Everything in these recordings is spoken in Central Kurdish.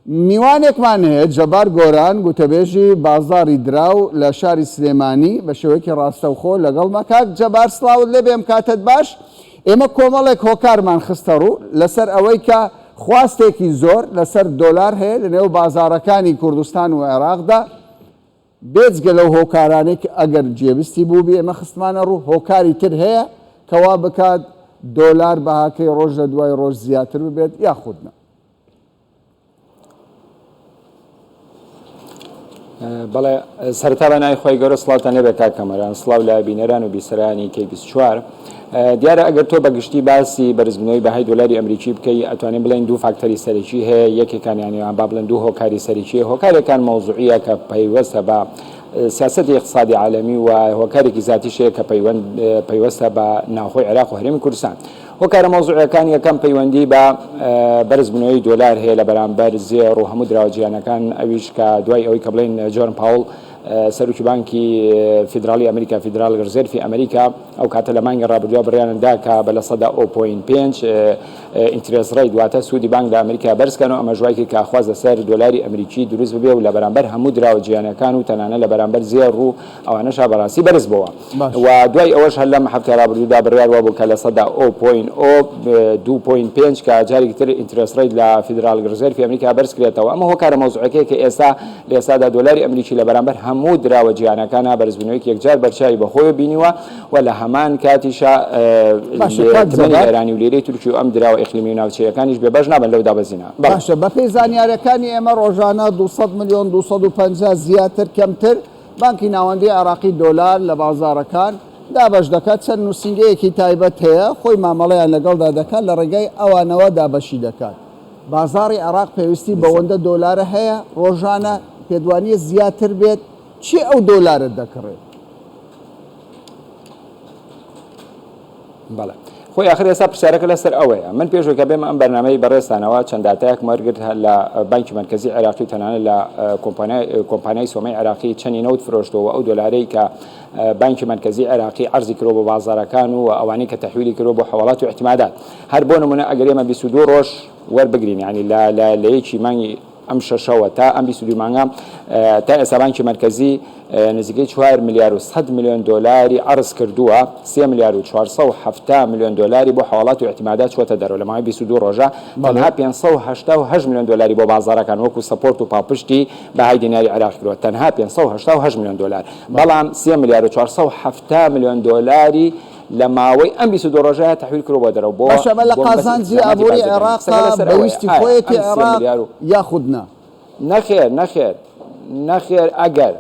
میوانێکمان هەیە جەبار گۆران گوتەبێژی بازاری دراو لە شاری سلێمانی بە شێوەیەکی ڕاستەوخۆ لەگەڵمە کاک جەبار سڵاوت لێ بێم کاتت باش. ئێمە کۆمەڵێک هۆکارمان خستە ڕوو لەسەر ئەوەی کە خواستێکی زۆر لەسەر دۆلار هەیە لە نێو بازارەکانی کوردستان و عێراقدا بێجگە لەو هۆکارانێک ئەگەر جێبستی بوو بێ ئێمە خستمانە ڕوو هۆکاری تر هەیە کەوا بکات دۆلار بەهاکەی ڕۆژ لە دوای ڕۆژ زیاتر ببێت یاخودنە. بەڵێ سەرتا بە نای خۆی گەورە سڵاوتان لێ بێ کاک کەمەران سڵاو لە بینەران و بیسەرانی کەی 24 دیارە ئەگەر تۆ بەگشتی باسی بەرزبوونەوەی بەهای دۆلاری ئەمریکی بکەی ئەتوانێت بڵێن دوو فاکتەری سەرەکی هەیە یەکێکان یانیان با بڵێن دوو هۆکاری سەرەکی هۆکارێکان مەوزوعیە کە پەیوەستە بە سیاسەتی اقتصادی عالەمی و هۆکارێکی ذاتیشەیە کە پەیوەستە بە ناوخۆی عێراق و هەرێمی کوردستان. هۆکارە مەوزوعەکان یەکەم پەیوەندی بە بەرزبوونەوەی دۆلار هەیە لە بەرامبەر زێڕ و هەموو دراوەجییانەکان ئەویش کە دوای ئەوەی کە بڵێن جۆرن پاوڵ سەرۆکی بانکی فیدرالی ئەمریکا فیدرال ڕزێرفی ئەمریکا ئەو کاتە لە مانگە ڕابردووە بڕیاندا کە بە لە سەدا 0.5 ئینترێست ڕێی دواتە سوودی بانک لە ئەمریکا بەرزکەن و ئەمە ژوایکی کاخواز لەسەر دۆلاری ئەمریکی دروست ببێ و لە بەرامبەر هەموو دراوەجییانەکان و تەنانە لە بەرامبەر زێڕ و ئەوانەشا بەڕاستی بەرز بووە و دوای ئەوەش هەر لەم هەفتە ڕابردوودا بڕیارەوە بوو کە لە سەدا 2.5 کە جارێکی تر ئینترێست ڕێی لە فیدرال ڕزێرفی ئەمریکا بەرز کرێتەوە. ئەمە هۆکارە مەوزوعەکەی کە ئێستا لە ئێستادا دۆلاری ئەمریکی لە بەرامبەر هەموو دراوەجییانەکانە بەرزبوونەوەیەکی یەکجار بەرچاوی بەخۆی بینیوە و لە هەمان کاتیشا ئێرانی و لێرەی تورکی و ئەم دراوە ئیقلیمی و ناوچەیەکانیش بێبەش نابن لەو دابەزینە. باشە بەپێی زانیاریەکانی ئێمە ڕۆژانە 200 میلیۆن 250 زیاتر کەمتر بانکی ناوەندی عێراقی دۆلار لە بازارەکان دابەش دەکات چەند نووسینگەیەکی تایبەت هەیە خۆی مامەڵەیان لەگەڵدا دەکات لە ڕێگەی ئەوانەوە دابەشی دەکات. بازاری عێراق پێویستی بەوەندە دۆلارە هەیە ڕۆژانە پێدوانیە زیاتر بێت چی ئەو دۆلارت دەکڕێت؟ بەڵێ خۆی آخر ئێستا پرسیارەکە لەسەر ئەوەیە من پێشەوە کە بێمە ئەم بەرنامەی بەڕێستانەوە چەند داتایەک وەرگرت لە بانکی مرکزی عێراقی و تەنانەت لە کۆمپانیای سۆمەی عێراقی چەندی نەوت فرۆشتەوە ئەو دۆلارەی کە بانکی مرکزی عێراقی عەرزی کردۆ بۆ بازارەکان و ئەوانەی کە تەحویلی کردۆ بۆ حەواڵات و احتیمادات هەر بۆ نمونە ئەگەر ئێمە 22 ڕۆژ وەربگرین یعنی لە یەکی مانگی ئەم شەشەوە تا ئەم 22 مانگە تا ئێستا بانکی مرکزی نزیکەی 4 ملیار و 100 میلیۆن دۆلاری عرض کردووە 3 ملیار و 470 میلیۆن دۆلاری بۆ حواڵات و احتیمادات چوەتە دەرەوە لە ماوەی 22 ڕۆژە تەنها 588 میلیۆن دۆلاری بۆ بازارەکان وەکو سەپۆرت و پاپشتی بەهای دیناری عێراق کردووە تەنها 588 میلیۆن دۆلار بەڵام 3 ملیار و 470 میلیۆن دۆلاری لە ماوەی ئەم 22 ڕۆژەیە تەحویل کردووە بۆ دەرەوە بۆ باشە لە قازانجی ئابووری عێراقا بەویستی خۆیەتی عێراق یاخودنا نەخێر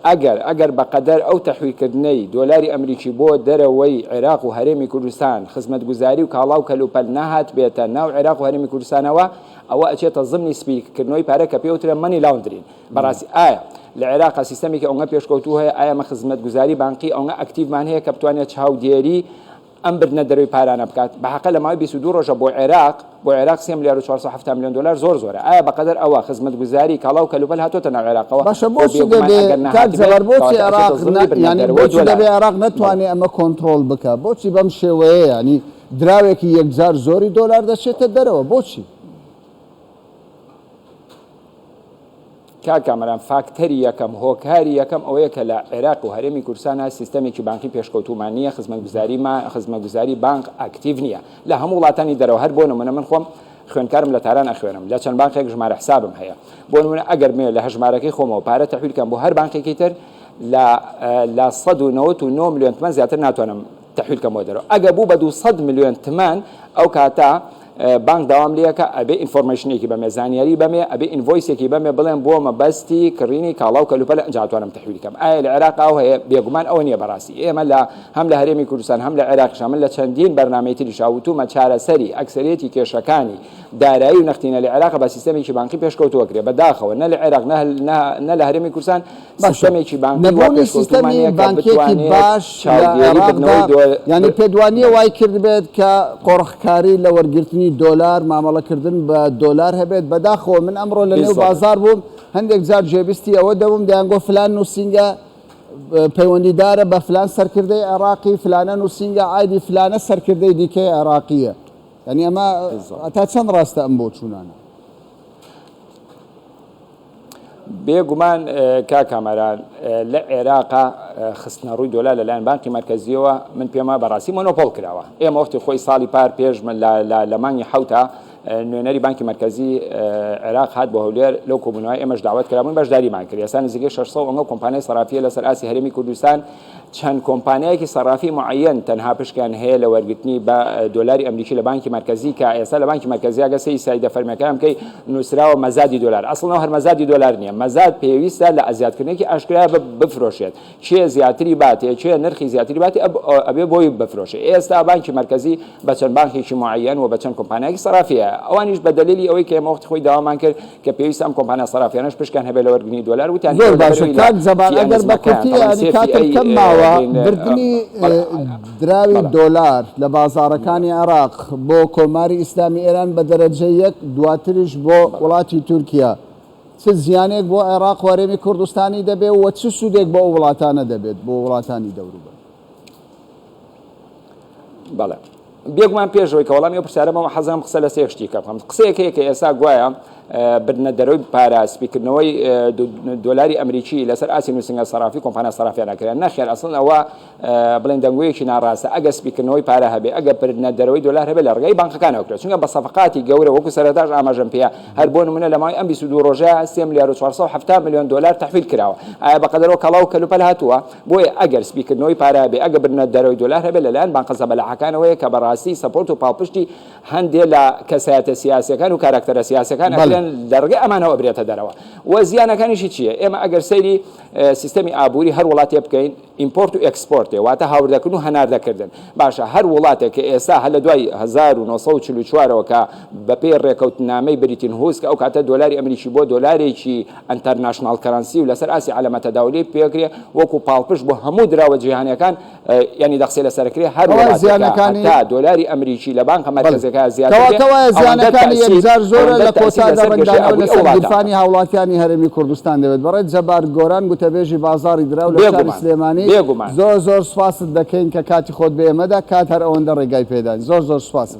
ئەگەر بەقەدەر ئەو تەحویلکردنەی دۆلاری ئەمریکی بۆ دەرەوەی عێراق و هەرێمی کوردستان خزمەتگوزاری و کاڵا و کەلوپەل نەهات بێتە ناو عێراق و هەرێمی کوردستانەوە ئەوە ئەچێتە زمنی سپیکردنەوەی پارە کە پێوترە مەنی لاوندرین بەڕاستی ئایا لە عێراق سیستەمێکی ئەوەنە پێشکەوتوو هەیە ئایا مە خزمەتگوزاری بانقی ئەوەنە ئەکتیڤمان هەیە کە بتوانێت چاودێری ئەم بردنە دەروی پارانە بکات بەحەقە لە ماوەی 22 ڕۆژە بۆ عێراق 3 ملیار و 470 میلیۆن دلار زۆر زۆرە ئایا بەقەدەر ئەوە خزمەتگوزاری کاڵا و کەلوپەل هاتۆتە ناو عێراقەوە باشە بۆچی دەبێت کات زەبەر بۆچی عێراق یعنی بۆچی دەبێت عێراق نەتوانێت ئەمە کۆنتڕۆڵ بکات بۆچی بەم شێوەیە ینی دراوێکی یەکجار زۆری دۆلار دەچێتە دەرەوە بۆچی؟ کاکەمەران فاکتەری یەکەم هۆکاری یەکەم ئەوەیە کە لە عێراق و هەرێمی کوردستانە سیستەمێکی بانکی پێشکەوتومان نییە خزمەتگوزاری بانک ئاکتیڤ نییە لە هەموو وڵاتانی دەرەوە هەر بۆ نمونە من خۆم خوێنکارم لە تاران ئەخوێنم لە چەند بانکێک ژمارە حسابم هەیە بۆ نمونە ئەگەر مێ لە هەژمارەکەی خۆمەوە پارە تەحویلکەم بۆ هەر بانکێکی تر لە 199 میلیۆن تمەن زیاتر ناتوانم تەحویلکەم بۆ دەرەوە ئەگە بوو بە 200 میلیۆن تمەن ئەو کاتە بانک داوام لەکە ئەبێ ئینفۆرمێشنێکی بەمێ زانیاری بەمێ ئەبێ ئینڤۆیسێکی بەمێ بڵێن بۆ مەبەستی کڕینی کاڵا و کەلوپەل ئەنجاتوانم تەحویلکەم ئایا لە عێراق ئەو هەیە بێگومان ئەوە نییە بەڕاستی ئێمە هەم لە هەرێمی کوردستان هەم لە عێراق شامل لە چەندین بەرنامەی تری شاوتومە چارەسەری ئەکسەرێتی کێشەکانی دارایی و نەختینە لە عێراق بە سیستەمێکی بانکی پێشکەوتووە کرێ بەداخەوە نە لە عێراق نە لە هەرێمی کوردستان سیستەمێکی بانکی سیستەمی بانکێکی باش ینی پێدوانیە وای کرد بێت کە قۆڕخکاری لە وەرگرتنی دۆلار مامەڵەکردن بە دۆلار هەبێت بەداخەوە من ئەمڕۆ لە نێو بازار بووم هەندێک جار جێبستی ئەوە دەبووم دەیانگۆ فلان نووسینگە پەیوەندیدارە بە فلان سەرکردەی عێراقی فلانە نووسینگە ئایدی فلانە سەرکردەی دیکەی عێراقیە ینی ئەمە تا چەند ڕاستە ئەم بۆ چوونانە بێگومان کا کامەران لە عێراقا خستنە ڕووی دۆلار لەلایەن بانکی مرکزیەوە من پێمە بەڕاستی مۆنۆپۆل کراوە ئێمە وەختی خۆی ساڵی پار پێش لە مانگی حوتە نوێنەری بانکی مرکزی عێراق هات بۆ هەولێر لەو کۆبوونەوەی ئێمەش داوت کرابوون بەشداریمان کرد ئێستا نزیکەی 600 ئەنگە کۆمپانیای سەرافیە لەسەر ئاسی هەرێمی کوردستان چەند کۆمپانیایەکی سەرافی معەن تەنها پشکیان هەیە لە وەرگرتنی بە دۆلاری ئەمریکی لە بانکی مرکزی کە ئێستا لە بانکی مرکزی ئەگە سەی سایدە فەرمیەکان بکەی نووسراوە مەزادی دۆلار ئەسڵەوە هەر مەزادی دۆلار نییە مەزاد پێویستە لە ئەزیادکردنێکی ئاشکرا بفرۆشێت چێ زیاتری باتێ چێ نرخی زیاتری باتی ئەبێ بۆی بفرۆشێ ئێستا بانکی مرکزی بە چەند بانکێکی معەن و بە چەند کۆمپانیایەکی سەرافیە ئەوانیش بە دلیلی ئەوەی کە ئێمە وەختی خۆی داوامان کرد کە پێویستە ئەم کۆمپانیا سەرافیانەش پشکیان هەبێت لە وەرگرتنی دۆلار وتیان زۆر باشە کات زەبان ئەگەر بە کورتی ینی کاتێک کەم ماوە بردنی دراوی دۆلار لە بازارەکانی عێراق بۆ کۆماری ئیسلامی ئێران بە دەرەجە یەک دواتریش بۆ وڵاتی تورکیا چ زیانێک بۆ عێراق وەرێمی کوردستانی دەبێت و چ سوودێک بۆ وڵاتانە دەبێت بۆ وڵاتانی دەوروبەر بەڵێ بێگومان پێشەوەی کە وەڵامی ئەو پرسیارەمەوە حەزم قسە لە سێ شتی کەم قسەیەکەیە کە ئێستا گوایە بردنە دەرەوەی پارە سپیکردنەوەی دۆلاری ئەمریکی لەسەر ئاسی نووسنگە سەرافی کۆمپانیا سەرافیان ناکرێن نەخێر ئەسڵ ئەوە بڵێن دەنگوەیەکی ناڕاستە ئەگە سپیکردنەوەی پارە هەبێ ئەگە بردنە دەرەوەی دۆلار هەبێت لە ڕێگەی بانکەکانەوە کرێت چونکە بە سەفقاتی گەورە وەکو سەرەتاش ئاماژەم پێەیە هەر بۆ نمونە لە ماوەی ئەم 22 ڕۆژەیە 3 ملیار و 470 میلیۆن دۆلار تەحویل کراوە ئایا بەقەدەرەوە کەڵاو کەلوپەل هاتووە بۆیە ئەگەر سپیکردنەوەی پارە هەبێ ئەگە بردنە دەرەوەی دۆلار هەبێت لەلایەن بانکە زەبەلاحەکانەوەیە کە بەڕاستی سەپۆرت و پاڵپشتی هەندێک لە کەسایەتە سیاسیەکان و کاراکتەرە سیاسیەکان ئەکرێن لە ڕێگەی ئەمانەوە بێتە دەرەوە و زیانەکانیشی چییە ئێمە ئەگەر سەیری سیستەمی ئابووری هەر وڵاتێ بکەین ئیمپۆرت و ئەکسپۆرتێ واتە هاوردەکردن و هەناردەکردن باشە هەر وڵاتێک کە ئێستا هە لە دوای 1944ەوە کە بەپێی ڕێکەوتنامەی بریتین هوس کە ئەو کاتە دۆلاری ئەمریکی بۆ دۆلارێکی ئەنتەرناشنال کەرەنسی و لەسەر ئاسی عەلەمەتە داولی پێکرێ وەکو پاڵپشت بۆ هەموو دراوە جیهانیەکان ینی دەخسێ لەسەرکرێ هەر وڵاتێک تا دۆلاری ئەمریکی لە بانکە مرکزیەکە زیاتر زیانەکانی یەکجار زۆرە لە کۆتادا ڕنگدانەوە لەسەر گیرفانی هاوڵاتیانی هەرێمی کوردستان دەوێت بەڕێز جەبار گۆران گوتەبێژی بازاڕی دراو لە شاری سلێمانی زۆر سوپاست دەکەین کە کاتی خۆت بە ئێمەدا کات هەر ئەوەندە ڕێگای پێدان زۆر سوپاس.